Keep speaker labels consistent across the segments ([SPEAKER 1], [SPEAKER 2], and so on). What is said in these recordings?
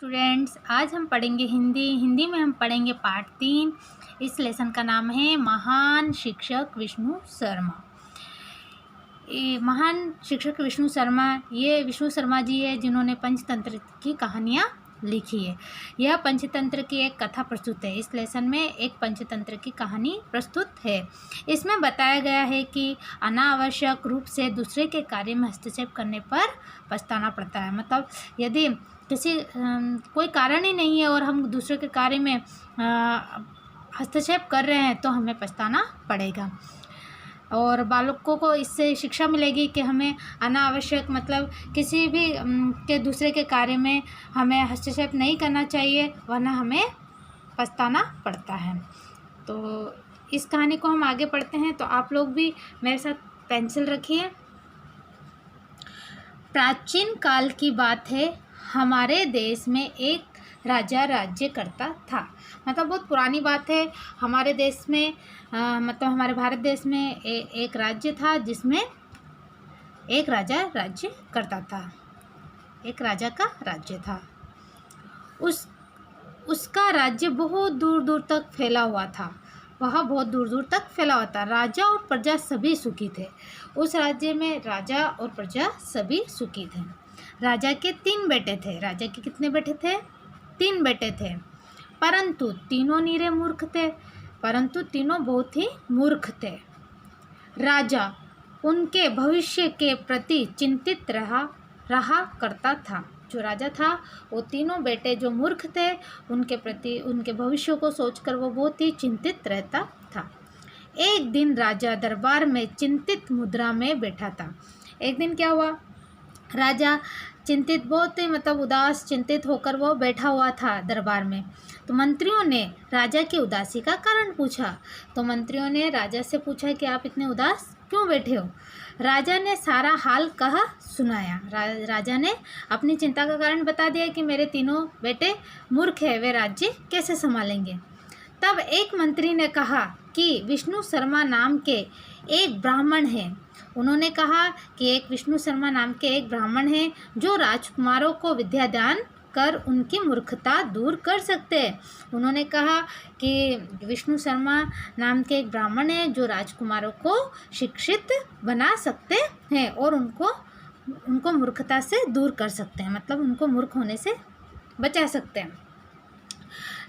[SPEAKER 1] Students, आज हम पढ़ेंगे हिंदी में हम पढ़ेंगे पार्ट 3। इस लेसन का नाम है महान शिक्षक विष्णु शर्मा। महान शिक्षक विष्णु शर्मा, ये विष्णु शर्मा जी है जिन्होंने पंचतंत्र की कहानियाँ लिखी है। यह पंचतंत्र की एक कथा प्रस्तुत है। इस लेसन में एक पंचतंत्र की कहानी प्रस्तुत है। इसमें बताया गया है कि अनावश्यक रूप से दूसरे के कार्य में हस्तक्षेप करने पर पछताना पड़ता है। मतलब यदि किसी कोई कारण ही नहीं है और हम दूसरे के कार्य में हस्तक्षेप कर रहे हैं तो हमें पछताना पड़ेगा। और बालकों को इससे शिक्षा मिलेगी कि हमें अनावश्यक मतलब किसी भी के दूसरे के कार्य में हमें हस्तक्षेप नहीं करना चाहिए, वरना हमें पछताना पड़ता है। तो इस कहानी को हम आगे पढ़ते हैं। तो आप लोग भी मेरे साथ पेंसिल रखिए। प्राचीन काल की बात है, हमारे देश में एक राजा राज्य करता था। मतलब बहुत पुरानी बात है। हमारे देश में मतलब हमारे भारत देश में एक राज्य था जिसमें एक राजा राज्य करता था। एक राजा का राज्य था। उसका राज्य बहुत दूर दूर तक फैला हुआ था। वह बहुत दूर दूर तक फैला हुआ था। राजा और प्रजा सभी सुखी थे। उस राज्य में राजा और प्रजा सभी सुखी थे। राजा के 3 बेटे थे। राजा के कितने बेटे थे? 3 बेटे थे। परंतु तीनों नीरे मूर्ख थे। परंतु तीनों बहुत ही मूर्ख थे। राजा उनके भविष्य के प्रति चिंतित रहा करता था। जो राजा था वो तीनों बेटे जो मूर्ख थे उनके प्रति उनके भविष्य को सोचकर वो बहुत ही चिंतित रहता था। एक दिन राजा दरबार में चिंतित मुद्रा में बैठा था। एक दिन क्या हुआ? राजा चिंतित, बहुत ही मतलब उदास चिंतित होकर वो बैठा हुआ था दरबार में। तो मंत्रियों ने राजा की उदासी का कारण पूछा। तो मंत्रियों ने राजा से पूछा कि आप इतने उदास क्यों बैठे हो? राजा ने सारा हाल कहा सुनाया। राजा ने अपनी चिंता का कारण बता दिया कि मेरे तीनों बेटे मूर्ख हैं, वे राज्य कैसे संभालेंगे। तब एक मंत्री ने कहा कि विष्णु शर्मा नाम के एक ब्राह्मण हैं। उन्होंने कहा कि एक विष्णु शर्मा नाम के एक ब्राह्मण हैं जो राजकुमारों को विद्यादान कर उनकी मूर्खता दूर कर सकते हैं। उन्होंने कहा कि विष्णु शर्मा नाम के एक ब्राह्मण हैं जो राजकुमारों को शिक्षित बना सकते हैं और उनको मूर्खता से दूर कर सकते हैं, मतलब उनको मूर्ख होने से बचा सकते हैं।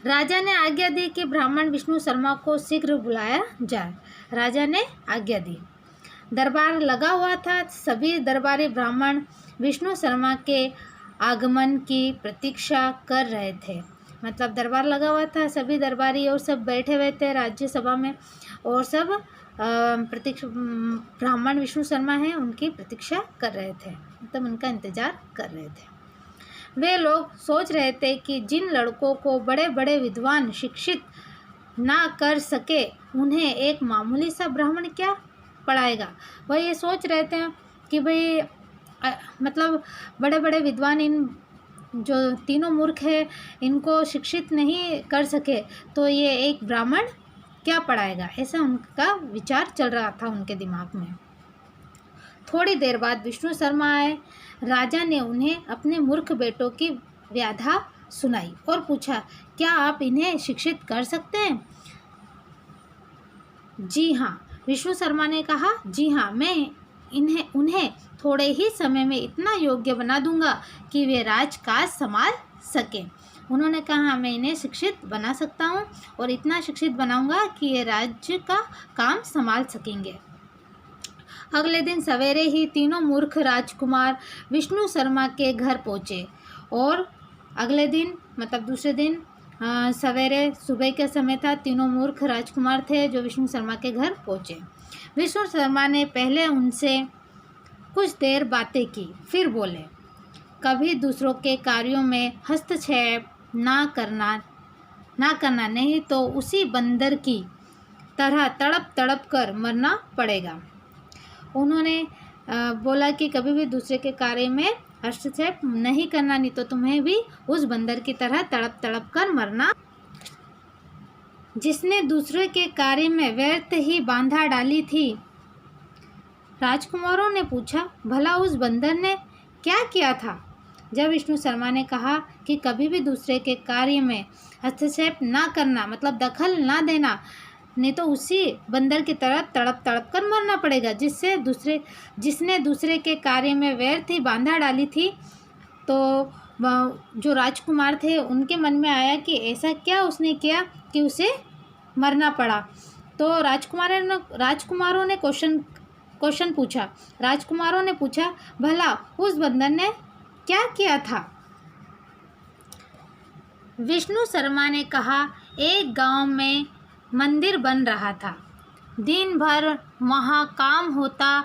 [SPEAKER 1] राजा ने आज्ञा दी कि ब्राह्मण विष्णु शर्मा को शीघ्र बुलाया जाए। राजा ने आज्ञा दी। दरबार लगा हुआ था। सभी दरबारी ब्राह्मण विष्णु शर्मा के आगमन की प्रतीक्षा कर रहे थे। मतलब दरबार लगा हुआ था, सभी दरबारी और सब बैठे हुए थे राज्यसभा में और सब ब्राह्मण विष्णु शर्मा हैं उनकी प्रतीक्षा कर रहे थे, मतलब उनका इंतजार कर रहे थे। वे लोग सोच रहे थे कि जिन लड़कों को बड़े बड़े विद्वान शिक्षित ना कर सके उन्हें एक मामूली सा ब्राह्मण क्या पढ़ाएगा। वह ये सोच रहे थे कि भाई मतलब बड़े बड़े विद्वान इन जो तीनों मूर्ख है इनको शिक्षित नहीं कर सके तो ये एक ब्राह्मण क्या पढ़ाएगा, ऐसा उनका विचार चल रहा था उनके दिमाग में। थोड़ी देर बाद विष्णु शर्मा आए। राजा ने उन्हें अपने मूर्ख बेटों की व्याधा सुनाई और पूछा, क्या आप इन्हें शिक्षित कर सकते हैं? जी हाँ, विष्णु शर्मा ने कहा, जी हाँ, मैं उन्हें थोड़े ही समय में इतना योग्य बना दूंगा कि वे राजकाज संभाल सकें। उन्होंने कहा, मैं इन्हें शिक्षित बना सकता हूँ और इतना शिक्षित बनाऊंगा कि ये राज्य का काम संभाल सकेंगे। अगले दिन सवेरे ही तीनों मूर्ख राजकुमार विष्णु शर्मा के घर पहुँचे और अगले दिन मतलब दूसरे दिन सवेरे सुबह के समय था। तीनों मूर्ख राजकुमार थे जो विष्णु शर्मा के घर पहुँचे। विष्णु शर्मा ने पहले उनसे कुछ देर बातें की, फिर बोले, कभी दूसरों के कार्यों में हस्तक्षेप ना करना नहीं तो उसी बंदर की तरह तड़प तड़प कर मरना पड़ेगा। उन्होंने बोला कि कभी भी दूसरे के कार्य में हस्तक्षेप नहीं करना, नहीं तो तुम्हें भी उस बंदर की तरह तड़प तड़प कर मरना। जिसने दूसरे के कार्य में व्यर्थ ही बाधा डाली थी। राजकुमारों ने पूछा, भला उस बंदर ने क्या किया था? जब विष्णु शर्मा ने कहा कि कभी भी दूसरे के कार्य में हस्तक्षेप ना करना, मतलब दखल ना देना, नहीं तो उसी बंदर की तरह तड़प तड़प कर मरना पड़ेगा जिसने दूसरे के कार्य में व्यर्थ ही बाधा डाली थी। तो जो राजकुमार थे उनके मन में आया कि ऐसा क्या उसने किया कि उसे मरना पड़ा। तो राजकुमारों ने क्वेश्चन पूछा। राजकुमारों ने पूछा, भला उस बंदर ने क्या किया था? विष्णु शर्मा ने कहा, एक गांव में मंदिर बन रहा था। दिन भर वहाँ काम होता।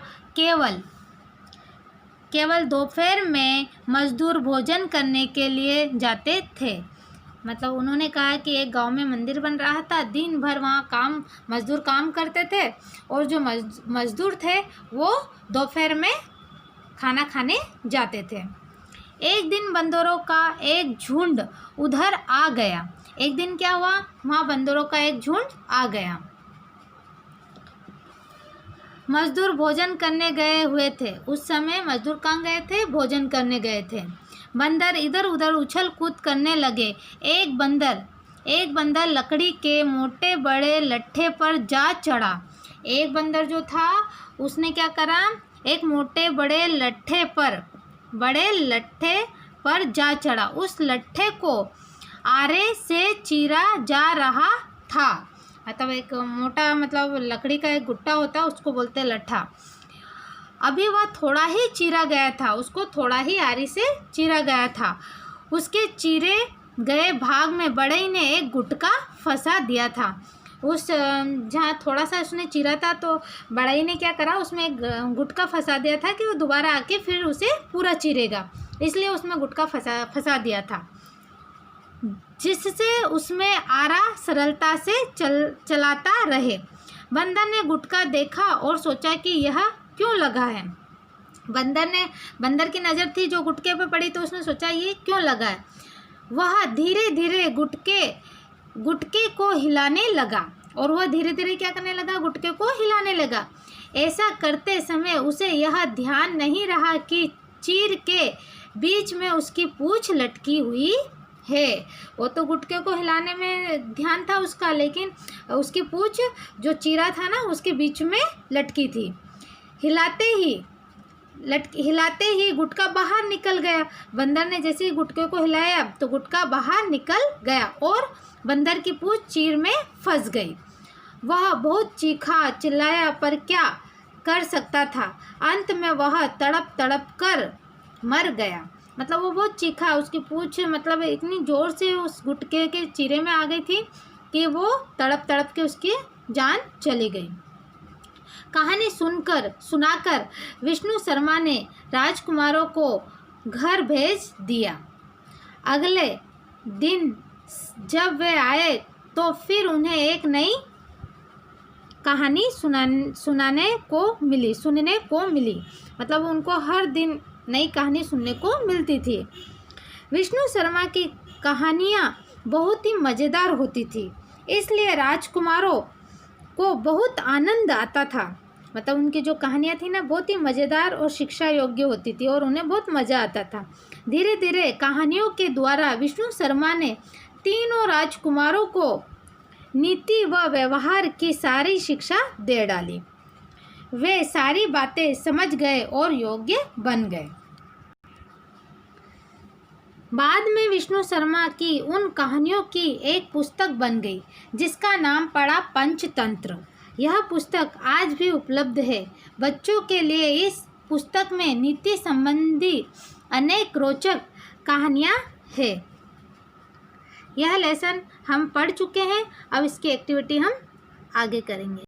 [SPEAKER 1] केवल दोपहर में मजदूर भोजन करने के लिए जाते थे। मतलब उन्होंने कहा कि एक गांव में मंदिर बन रहा था, दिन भर वहाँ मजदूर काम करते थे और जो मजदूर थे वो दोपहर में खाना खाने जाते थे। एक दिन बंदरों का एक झुंड उधर आ गया। एक दिन क्या हुआ, वहाँ बंदरों का एक झुंड आ गया। मजदूर भोजन करने गए हुए थे। उस समय मजदूर कहाँ गए थे? भोजन करने गए थे। बंदर इधर उधर उछल कूद करने लगे। एक बंदर लकड़ी के मोटे बड़े लट्ठे पर जा चढ़ा। एक बंदर जो था उसने क्या करा, एक मोटे बड़े लट्ठे पर जा चढ़ा। उस लट्ठे को आरे से चीरा जा रहा था। मतलब एक मोटा, मतलब लकड़ी का एक गुट्टा होता है, उसको बोलते हैं लट्ठा। अभी वह थोड़ा ही चीरा गया था, उसको थोड़ा ही आरी से चीरा गया था। उसके चीरे गए भाग में बढ़ई ने एक गुटका फंसा दिया था। जहाँ थोड़ा सा उसने चीरा था तो बढ़ई ने क्या करा, उसमें एक गुटका फंसा दिया था कि वो दोबारा आके फिर उसे पूरा चीरेगा, इसलिए उसमें गुटका फंसा दिया था, जिससे उसमें आरा सरलता से चलाता रहे। बंदर ने गुटका देखा और सोचा कि यह क्यों लगा है। बंदर की नज़र थी जो गुटके पे पड़ी, तो उसने सोचा ये क्यों लगा है। वह धीरे धीरे गुटके को हिलाने लगा, और वह धीरे धीरे क्या करने लगा, गुटके को हिलाने लगा। ऐसा करते समय उसे यह ध्यान नहीं रहा कि चीर के बीच में उसकी पूंछ लटकी हुई है। वो तो गुटके को हिलाने में ध्यान था उसका, लेकिन उसकी पूंछ जो चीरा था ना उसके बीच में लटकी थी। हिलाते ही गुटका बाहर निकल गया। बंदर ने जैसे ही गुटके को हिलाया तो गुटका बाहर निकल गया और बंदर की पूंछ चीर में फंस गई। वह बहुत चीखा चिल्लाया, पर क्या कर सकता था। अंत में वह तड़प तड़प कर मर गया। मतलब वो बहुत चीखा, उसकी पूंछ मतलब इतनी ज़ोर से उस गुटके के चीरे में आ गई थी कि वो तड़प तड़प के उसकी जान चली गई। कहानी सुनाकर विष्णु शर्मा ने राजकुमारों को घर भेज दिया। अगले दिन जब वे आए तो फिर उन्हें एक नई कहानी सुनने को मिली। मतलब उनको हर दिन नई कहानी सुनने को मिलती थी। विष्णु शर्मा की कहानियाँ बहुत ही मज़ेदार होती थी, इसलिए राजकुमारों को बहुत आनंद आता था। मतलब उनकी जो कहानियाँ थी ना बहुत ही मज़ेदार और शिक्षा योग्य होती थी और उन्हें बहुत मज़ा आता था। धीरे धीरे कहानियों के द्वारा विष्णु शर्मा ने तीनों राजकुमारों को नीति व व्यवहार की सारी शिक्षा दे डाली। वे सारी बातें समझ गए और योग्य बन गए। बाद में विष्णु शर्मा की उन कहानियों की एक पुस्तक बन गई जिसका नाम पड़ा पंचतंत्र। यह पुस्तक आज भी उपलब्ध है। बच्चों के लिए इस पुस्तक में नीति संबंधी अनेक रोचक कहानियाँ हैं। यह लेसन हम पढ़ चुके हैं, अब इसकी एक्टिविटी हम आगे करेंगे।